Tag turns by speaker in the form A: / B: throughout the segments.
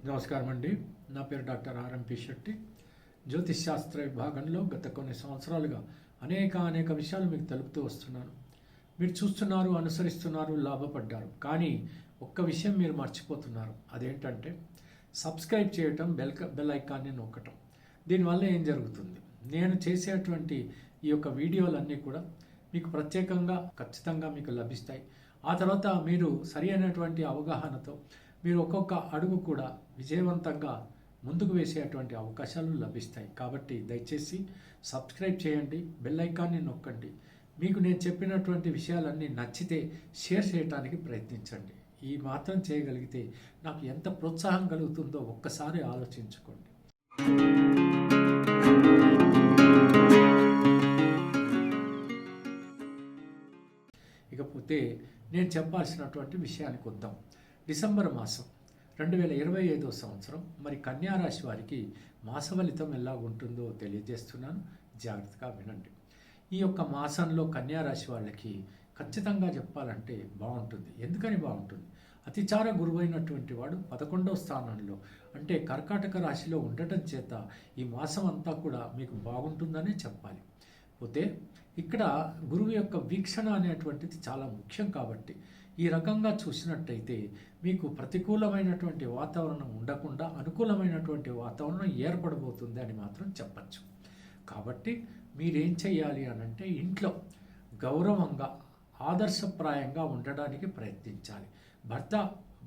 A: నమస్కారం అండి. నా పేరు డాక్టర్ ఆర్ఎంపి శెట్టి. జ్యోతిష్ శాస్త్ర విభాగంలో గత కొన్ని సంవత్సరాలుగా అనేక విషయాలు మీకు తెలుపుతూ వస్తున్నాను. మీరు చూస్తున్నారు, అనుసరిస్తున్నారు, లాభపడ్డారు. కానీ ఒక్క విషయం మీరు మర్చిపోతున్నారు. అదేంటంటే సబ్స్క్రైబ్ చేయటం, బెల్ ఐకాన్ని నొక్కటం. దీనివల్ల ఏం జరుగుతుంది? నేను చేసేటువంటి ఈ యొక్క వీడియోలన్నీ కూడా మీకు ప్రత్యేకంగా ఖచ్చితంగా మీకు లభిస్తాయి. ఆ తర్వాత మీరు సరి అయినటువంటి అవగాహనతో మీరు ఒక్కొక్క అడుగు కూడా విజయవంతంగా ముందుకు వేసేటువంటి అవకాశాలు లభిస్తాయి. కాబట్టి దయచేసి సబ్స్క్రైబ్ చేయండి, బెల్ ఐకాన్ని నొక్కండి. మీకు నేను చెప్పినటువంటి విషయాలన్నీ నచ్చితే షేర్ చేయడానికి ప్రయత్నించండి. ఈ మాత్రం చేయగలిగితే నాకు ఎంత ప్రోత్సాహం కలుగుతుందో ఒక్కసారి ఆలోచించుకోండి. ఇకపోతే నేను చెప్పాల్సినటువంటి విషయానికి వద్దాం. డిసెంబర్ మాసం 2025 సంవత్సరం మరి కన్యారాశి వారికి మాస ఫలితం ఎలా ఉంటుందో తెలియజేస్తున్నాను. జాగ్రత్తగా వినండి. ఈ యొక్క మాసంలో కన్యారాశి వాళ్ళకి ఖచ్చితంగా చెప్పాలంటే బాగుంటుంది. ఎందుకని బాగుంటుంది? అతిచార గురువైనటువంటి వాడు 11వ స్థానంలో అంటే కర్కాటక రాశిలో ఉండటం చేత ఈ మాసం అంతా కూడా మీకు బాగుంటుందనే చెప్పాలి. పోతే ఇక్కడ గురువు యొక్క వీక్షణ అనేటువంటిది చాలా ముఖ్యం. కాబట్టి ఈ రకంగా చూసినట్టయితే మీకు ప్రతికూలమైనటువంటి వాతావరణం ఉండకుండా అనుకూలమైనటువంటి వాతావరణం ఏర్పడబోతుంది అని మాత్రం చెప్పచ్చు. కాబట్టి మీరేం చేయాలి అనంటే ఇంట్లో గౌరవంగా ఆదర్శప్రాయంగా ఉండడానికి ప్రయత్నించాలి. భర్త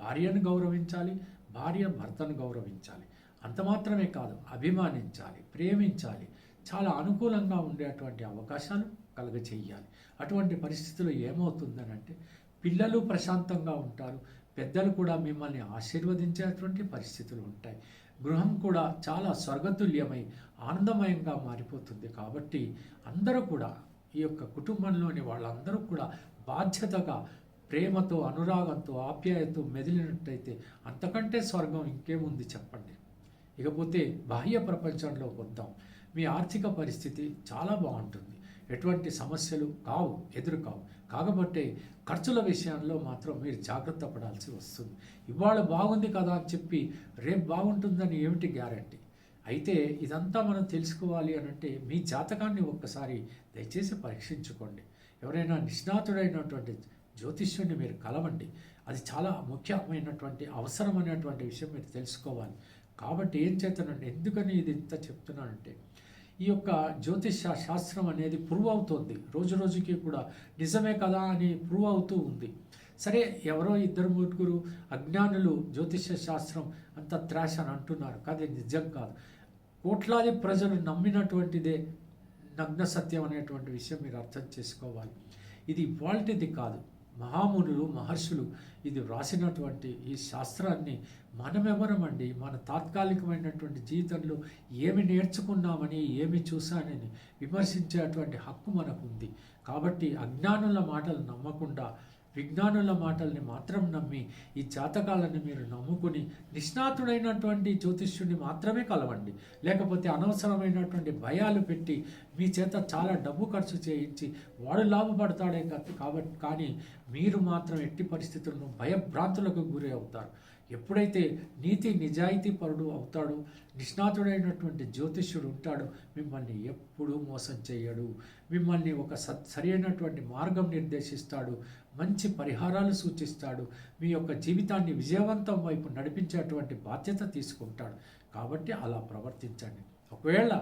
A: భార్యను గౌరవించాలి, భార్య భర్తను గౌరవించాలి. అంత మాత్రమే కాదు, అభిమానించాలి, ప్రేమించాలి. చాలా అనుకూలంగా ఉండేటువంటి అవకాశాలు కలుగచేయాలి. అటువంటి పరిస్థితుల్లో ఏమవుతుందనంటే పిల్లలు ప్రశాంతంగా ఉంటారు, పెద్దలు కూడా మిమ్మల్ని ఆశీర్వదించేటువంటి పరిస్థితులు ఉంటాయి. గృహం కూడా చాలా స్వర్గతుల్యమై ఆనందమయంగా మారిపోతుంది. కాబట్టి అందరూ కూడా ఈ యొక్క కుటుంబంలోని వాళ్ళందరూ కూడా బాధ్యతగా ప్రేమతో, అనురాగంతో, ఆప్యాయతతో మెదిలినట్టయితే అంతకంటే స్వర్గం ఇంకేముంది చెప్పండి. ఇకపోతే బాహ్య ప్రపంచంలోకి వద్దాం. మీ ఆర్థిక పరిస్థితి చాలా బాగుంటుంది. ఎటువంటి సమస్యలు ఎదురు కావు. కాకపోతే ఖర్చుల విషయంలో మాత్రం మీరు జాగ్రత్త పడాల్సి వస్తుంది. ఇవాళ బాగుంది కదా అని చెప్పి రేపు బాగుంటుందని ఏమిటి గ్యారంటీ? అయితే ఇదంతా మనం తెలుసుకోవాలి అనంటే మీ జాతకాన్ని ఒక్కసారి దయచేసి పరీక్షించుకోండి. ఎవరైనా నిష్ణాతుడైనటువంటి జ్యోతిష్యుడిని మీరు కలవండి. అది చాలా ముఖ్యమైనటువంటి అవసరమైనటువంటి విషయం మీరు తెలుసుకోవాలి. కాబట్టి ఏం చేస్తానంటే, ఎందుకని ఇది ఇంత చెప్తున్నానంటే ఈ యొక్క జ్యోతిష శాస్త్రం అనేది ప్రూవ్ అవుతుంది. రోజు రోజుకి కూడా నిజమే కదా అని ప్రూవ్ అవుతూ ఉంది. సరే, ఎవరో 2-3 అజ్ఞానులు జ్యోతిష శాస్త్రం అంత త్రాష్ అని అంటున్నారు. కానీ నిజం కాదు. కోట్లాది ప్రజలు నమ్మినటువంటిదే నగ్న సత్యం అనేటువంటి విషయం మీరు అర్థం చేసుకోవాలి. ఇది ఇవాల్టిది కాదు. మహామునులు, మహర్షులు ఇది వ్రాసినటువంటి ఈ శాస్త్రాన్ని మనమెవరమండి? మన తాత్కాలికమైనటువంటి జీవితంలో ఏమి నేర్చుకున్నామని, ఏమి చూశానని విమర్శించేటువంటి హక్కు మనకు ఉంది. కాబట్టి అజ్ఞానుల మాటలు నమ్మకుండా విజ్ఞానుల మాటల్ని మాత్రం నమ్మి ఈ జాతకాలను మీరు నమ్ముకుని నిష్ణాతుడైనటువంటి జ్యోతిష్యుడిని మాత్రమే కలవండి. లేకపోతే అనవసరమైనటువంటి భయాలు పెట్టి మీ చేత చాలా డబ్బు ఖర్చు చేయించి వాడు లాభపడతాడే కాబట్టి కానీ మీరు మాత్రం ఎట్టి పరిస్థితులను భయభ్రాంతులకు గురి అవుతారు. ఎప్పుడైతే నీతి నిజాయితీ పరుడు అవుతాడో, నిష్ణాతుడైనటువంటి జ్యోతిష్యుడు ఉంటాడో, మిమ్మల్ని ఎప్పుడూ మోసం చేయడు. మిమ్మల్ని ఒక సరైనటువంటి మార్గం నిర్దేశిస్తాడు, మంచి పరిహారాలు సూచిస్తాడు, మీ యొక్క జీవితాన్ని విజయవంతం వైపు నడిపించేటువంటి బాధ్యత తీసుకుంటాడు. కాబట్టి అలా ప్రవర్తించండి. ఒకవేళ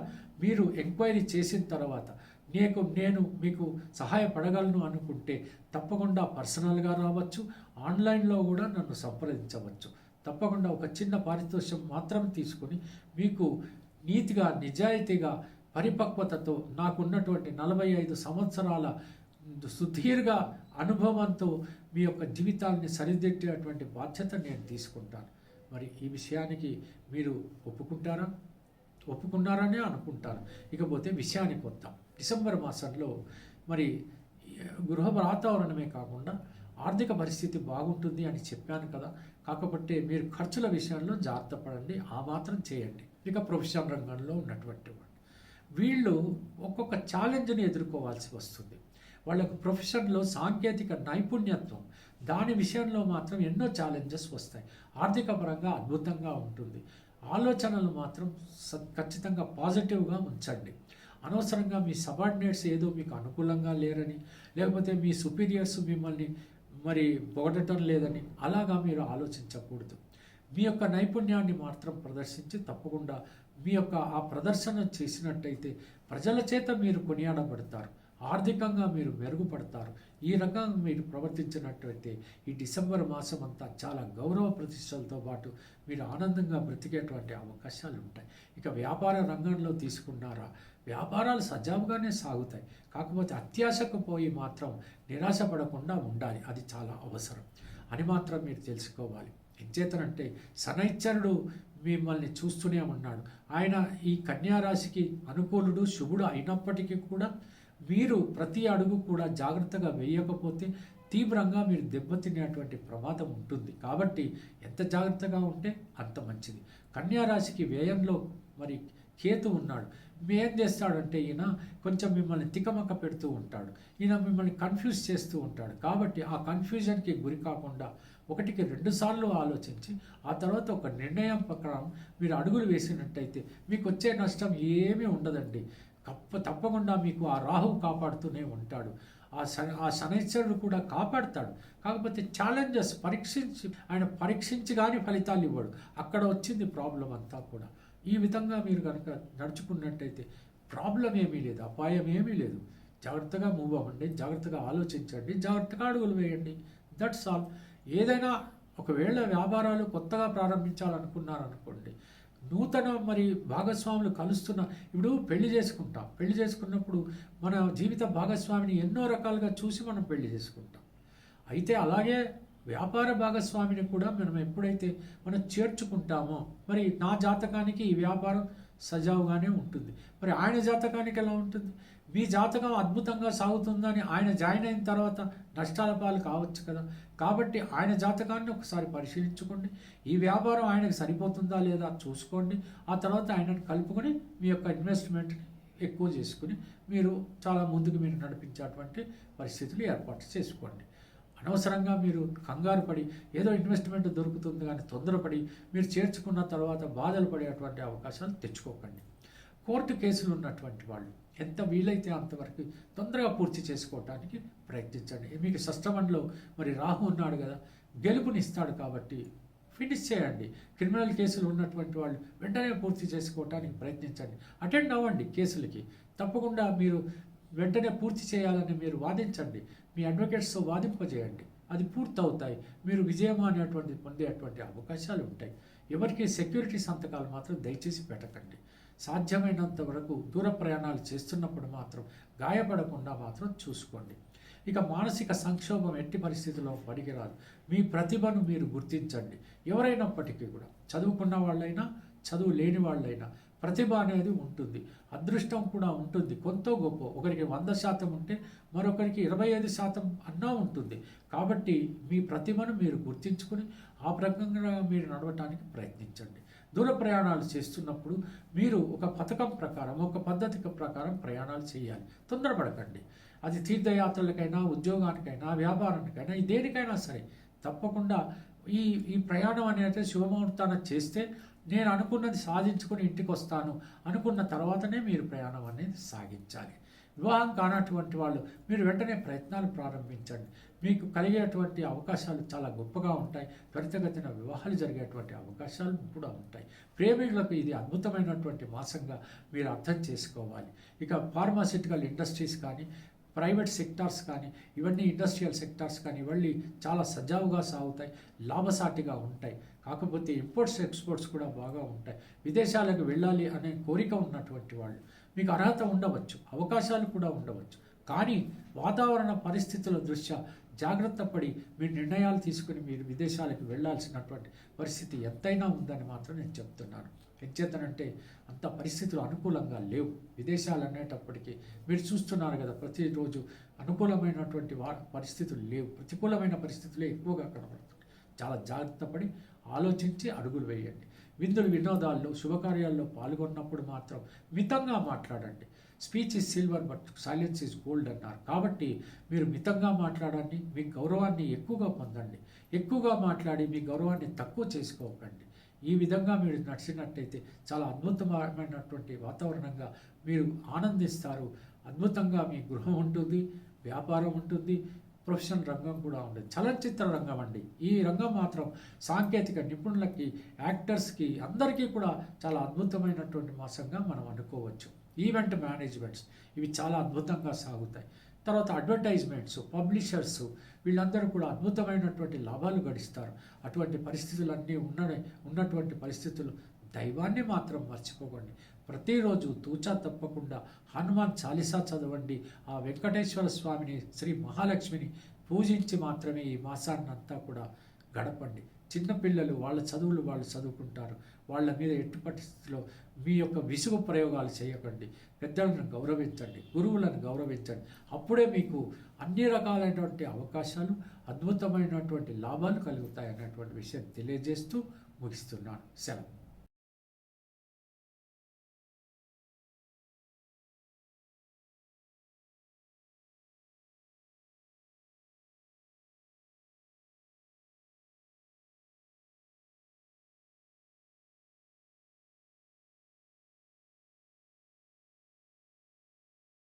A: మీరు ఎంక్వైరీ చేసిన తర్వాత నేను మీకు సహాయపడగలను అనుకుంటే తప్పకుండా పర్సనల్గా రావచ్చు, ఆన్లైన్లో కూడా నన్ను సంప్రదించవచ్చు. తప్పకుండా ఒక చిన్న పారితోషికం మాత్రం తీసుకొని మీకు నీతిగా, నిజాయితీగా, పరిపక్వతతో నాకున్నటువంటి 45 సంవత్సరాల సుదీర్ఘ అనుభవంతో మీ యొక్క జీవితాన్ని సరిదిద్దేటువంటి బాధ్యత నేను తీసుకుంటాను. మరి ఈ విషయానికి మీరు ఒప్పుకున్నారనే అనుకుంటాను. ఇకపోతే విషయానికి వద్దాం. డిసెంబర్ మాసంలో మరి గృహ వాతావరణమే కాకుండా ఆర్థిక పరిస్థితి బాగుంటుంది అని చెప్పాను కదా. కాకపోతే మీరు ఖర్చుల విషయంలో జాగ్రత్త పడండి, ఆ మాత్రం చేయండి. ఇక ప్రొఫెషనల్ రంగంలో ఉన్నటువంటి వీళ్ళు ఒక్కొక్క ఛాలెంజ్ని ఎదుర్కోవాల్సి వస్తుంది. వాళ్ళకు ప్రొఫెషన్లో సాంకేతిక నైపుణ్యత్వం దాని విషయంలో మాత్రం ఎన్నో ఛాలెంజెస్ వస్తాయి. ఆర్థిక పరంగా అద్భుతంగా ఉంటుంది. ఆలోచనలు మాత్రం ఖచ్చితంగా పాజిటివ్గా ఉంచండి. అనవసరంగా మీ సబార్డినేట్స్ ఏదో మీకు అనుకూలంగా లేరని, లేకపోతే మీ సుపీరియర్స్ మిమ్మల్ని మరి పొగడటం లేదని అలాగా మీరు ఆలోచించకూడదు. మీ యొక్క నైపుణ్యాన్ని మాత్రం ప్రదర్శించి తప్పకుండా మీ యొక్క ఆ ప్రదర్శన చేసినట్టయితే ప్రజల చేత మీరు కొనియాడబడతారు, ఆర్థికంగా మీరు మెరుగుపడతారు. ఈ రకంగా మీరు ప్రవర్తించినట్టయితే ఈ డిసెంబర్ మాసం అంతా చాలా గౌరవ ప్రతిష్టలతో పాటు మీరు ఆనందంగా బ్రతికేటువంటి అవకాశాలు ఉంటాయి. ఇక వ్యాపార రంగంలో తీసుకున్నారా, వ్యాపారాలు సజావుగానే సాగుతాయి. కాకపోతే అత్యాశకు పోయి మాత్రం నిరాశపడకుండా ఉండాలి, అది చాలా అవసరం అని మాత్రం మీరు తెలుసుకోవాలి. ఎంచేతనంటే శనైశ్చరుడు మిమ్మల్ని చూస్తూనే ఉన్నాడు. ఆయన ఈ కన్యారాశికి అనుకూలుడు, శుభుడు అయినప్పటికీ కూడా మీరు ప్రతి అడుగు కూడా జాగ్రత్తగా వేయకపోతే తీవ్రంగా మీరు దెబ్బతినేటువంటి ప్రమాదం ఉంటుంది. కాబట్టి ఎంత జాగ్రత్తగా ఉంటే అంత మంచిది. కన్యారాశికి వ్యయంలో మరి కేతు ఉన్నాడు. ఏం చేస్తాడంటే ఈయన కొంచెం మిమ్మల్ని తికమక పెడుతూ ఉంటాడు, ఈయన మిమ్మల్ని కన్ఫ్యూజ్ చేస్తూ ఉంటాడు. కాబట్టి ఆ కన్ఫ్యూజన్కి గురి కాకుండా ఒకటికి 2 సార్లు ఆలోచించి ఆ తర్వాత ఒక నిర్ణయం ప్రకారం మీరు అడుగులు వేసినట్టయితే మీకు వచ్చే నష్టం ఏమీ ఉండదండి. తప్పకుండా మీకు ఆ రాహువు కాపాడుతూనే ఉంటాడు. ఆ శనైశ్వరుడు కూడా కాపాడుతాడు. కాకపోతే ఛాలెంజెస్ పరీక్షించి కానీ ఫలితాలు ఇవ్వడు. అక్కడ వచ్చింది ప్రాబ్లం అంతా కూడా. ఈ విధంగా మీరు కనుక నడుచుకున్నట్టయితే ప్రాబ్లం ఏమీ లేదు, అపాయం ఏమీ లేదు. జాగ్రత్తగా మూవ్ అవ్వండి, జాగ్రత్తగా ఆలోచించండి, జాగ్రత్తగా అడుగులు వేయండి. That's all. ఏదైనా ఒకవేళ వ్యాపారాలు కొత్తగా ప్రారంభించాలనుకున్నారనుకోండి, నూతన మరి భాగస్వాములు కలుస్తున్న ఇప్పుడు పెళ్లి చేసుకున్నప్పుడు మన జీవిత భాగస్వామిని ఎన్నో రకాలుగా చూసి మనం పెళ్లి చేసుకుంటాం. అయితే అలాగే వ్యాపార భాగస్వామిని కూడా మనం ఎప్పుడైతే మనం చేర్చుకుంటామో, మరి నా జాతకానికి ఈ వ్యాపారం సజావుగానే ఉంటుంది, మరి ఆయన జాతకానికి ఎలా ఉంటుంది? మీ జాతకం అద్భుతంగా సాగుతుందని ఆయన జాయిన్ అయిన తర్వాత నష్టాల పాలు కావచ్చు కదా. కాబట్టి ఆయన జాతకాన్ని ఒకసారి పరిశీలించుకోండి. ఈ వ్యాపారం ఆయనకు సరిపోతుందా లేదా చూసుకోండి. ఆ తర్వాత ఆయనను కలుపుకొని మీ యొక్క ఇన్వెస్ట్మెంట్ని ఎక్కువ చేసుకుని మీరు చాలా ముందుకు మీరు నడిపించేటువంటి పరిస్థితులు ఏర్పాటు చేసుకోండి. అనవసరంగా మీరు కంగారు పడి ఏదో ఇన్వెస్ట్మెంట్ దొరుకుతుంది కానీ తొందరపడి మీరు చేర్చుకున్న తర్వాత బాధలు పడేటువంటి అవకాశాలు తెచ్చుకోకండి. కోర్టు కేసులు ఉన్నటువంటి వాళ్ళు ఎంత వీలైతే అంతవరకు తొందరగా పూర్తి చేసుకోవటానికి ప్రయత్నించండి. మీకు షష్టమంలో మరి రాహు ఉన్నాడు కదా, గెలుపునిస్తాడు. కాబట్టి ఫినిష్ చేయండి. క్రిమినల్ కేసులు ఉన్నటువంటి వాళ్ళు వెంటనే పూర్తి చేసుకోవటానికి ప్రయత్నించండి. అటెండ్ అవ్వండి కేసులకి. తప్పకుండా మీరు వెంటనే పూర్తి చేయాలని మీరు వాదించండి. మీ అడ్వకేట్స్తో వాదింపజేయండి. అది పూర్తవుతాయి. మీరు విజయం అనేటువంటి పొందేటువంటి అవకాశాలు ఉంటాయి. ఎవరికి సెక్యూరిటీ సంతకాలు మాత్రం దయచేసి పెట్టకండి. సాధ్యమైనంత వరకు దూర ప్రయాణాలు చేస్తున్నప్పుడు మాత్రం గాయపడకుండా మాత్రం చూసుకోండి. ఇక మానసిక సంక్షోభం ఎట్టి పరిస్థితుల్లో పనికిరాదు. మీ ప్రతిభను మీరు గుర్తించండి. ఎవరైనప్పటికీ కూడా, చదువుకున్న వాళ్ళైనా చదువు లేని వాళ్ళైనా ప్రతిభ అనేది ఉంటుంది, అదృష్టం కూడా ఉంటుంది. కొంత గొప్ప ఒకరికి 100% ఉంటే మరొకరికి 25% అన్నా ఉంటుంది. కాబట్టి మీ ప్రతిభను మీరు గుర్తించుకుని ఆ ప్రకారంగా మీరు నడవటానికి ప్రయత్నించండి. దూర ప్రయాణాలు చేస్తున్నప్పుడు మీరు ఒక పథకం ప్రకారం, ఒక పద్ధతి ప్రకారం ప్రయాణాలు చేయాలి. తొందరపడకండి. అది తీర్థయాత్రలకైనా, ఉద్యోగానికైనా, వ్యాపారానికైనా, దేనికైనా సరే తప్పకుండా ఈ ప్రయాణం అనేది శుభముహూర్తాన చేస్తే నేను అనుకున్నది సాధించుకొని ఇంటికి వస్తాను అనుకున్న తర్వాతనే మీరు ప్రయాణం అనేది సాగించాలి. వివాహం కానటువంటి వాళ్ళు మీరు వెంటనే ప్రయత్నాలు ప్రారంభించండి. మీకు కలిగేటువంటి అవకాశాలు చాలా గొప్పగా ఉంటాయి. త్వరితగతిన వివాహాలు జరిగేటువంటి అవకాశాలు కూడా ఉంటాయి. ప్రేమికులకు ఇది అద్భుతమైనటువంటి మాసంగా మీరు అర్థం చేసుకోవాలి. ఇక ఫార్మాసిటికల్ ఇండస్ట్రీస్ కానీ, ప్రైవేట్ సెక్టార్స్ కానీ, ఇవన్నీ ఇండస్ట్రియల్ సెక్టార్స్ కానీ ఇవన్నీ చాలా సజావుగా సాగుతాయి, లాభసాటిగా ఉంటాయి. కాకపోతే ఇంపోర్ట్స్ ఎక్స్పోర్ట్స్ కూడా బాగా ఉంటాయి. విదేశాలకు వెళ్ళాలి అనే కోరిక ఉన్నటువంటి వాళ్ళు మీకు అర్హత ఉండవచ్చు, అవకాశాలు కూడా ఉండవచ్చు. కానీ వాతావరణ పరిస్థితుల దృష్ట్యా జాగ్రత్త పడి మీరు నిర్ణయాలు తీసుకుని మీరు విదేశాలకు వెళ్ళాల్సినటువంటి పరిస్థితి ఎంతైనా ఉందని మాత్రం నేను చెప్తున్నాను. ఎంచేతనంటే అంత పరిస్థితులు అనుకూలంగా లేవు. విదేశాలు అనేటప్పటికీ మీరు చూస్తున్నారు కదా, ప్రతిరోజు అనుకూలమైనటువంటి పరిస్థితులు లేవు, ప్రతికూలమైన పరిస్థితులే ఎక్కువగా కనబడుతుంది. చాలా జాగ్రత్త పడి ఆలోచించి అడుగులు వేయండి. విందులు వినోదాల్లో, శుభకార్యాల్లో పాల్గొన్నప్పుడు మాత్రం మితంగా మాట్లాడండి. Speech is silver but silence is gold అన్నారు. కాబట్టి మీరు మితంగా మాట్లాడండి, మీ గౌరవాన్ని ఎక్కువగా పొందండి. ఎక్కువగా మాట్లాడి మీ గౌరవాన్ని తక్కువ చేసుకోకండి. ఈ విధంగా మీరు నడిచినట్టయితే చాలా అద్భుతమైనటువంటి వాతావరణంగా మీరు ఆనందిస్తారు. అద్భుతంగా మీ గృహం ఉంటుంది, వ్యాపారం ఉంటుంది, ప్రొఫెషనల్ రంగం కూడా ఉండదు. చలనచిత్ర రంగం అండి, ఈ రంగం మాత్రం సాంకేతిక నిపుణులకి, యాక్టర్స్కి అందరికీ కూడా చాలా అద్భుతమైనటువంటి మాసంగా మనం అనుకోవచ్చు. ఈవెంట్ మేనేజ్మెంట్స్ ఇవి చాలా అద్భుతంగా సాగుతాయి. తర్వాత అడ్వర్టైజ్మెంట్స్, పబ్లిషర్స్ వీళ్ళందరూ కూడా అద్భుతమైనటువంటి లాభాలు గడిస్తారు. అటువంటి పరిస్థితులన్నీ ఉన్నటువంటి పరిస్థితులు దైవాన్ని మాత్రం మర్చిపోకండి. ప్రతిరోజు తూచా తప్పకుండా హనుమాన్ చాలీసా చదవండి. ఆ వెంకటేశ్వర స్వామిని, శ్రీ మహాలక్ష్మిని పూజించి మాత్రమే ఈ మాసాన్నంతా కూడా గడపండి. చిన్నపిల్లలు వాళ్ళ చదువులు వాళ్ళు చదువుకుంటారు. వాళ్ళ మీద ఎట్టి పరిస్థితుల్లో మీ యొక్క విసుగు ప్రయోగాలు చేయకండి. పెద్దలను గౌరవించండి, గురువులను గౌరవించండి. అప్పుడే మీకు అన్ని రకాలైనటువంటి అవకాశాలు, అద్భుతమైనటువంటి లాభాలు కలుగుతాయి అన్నటువంటి విషయం తెలియజేస్తూ ముగిస్తున్నాను. సెలవు.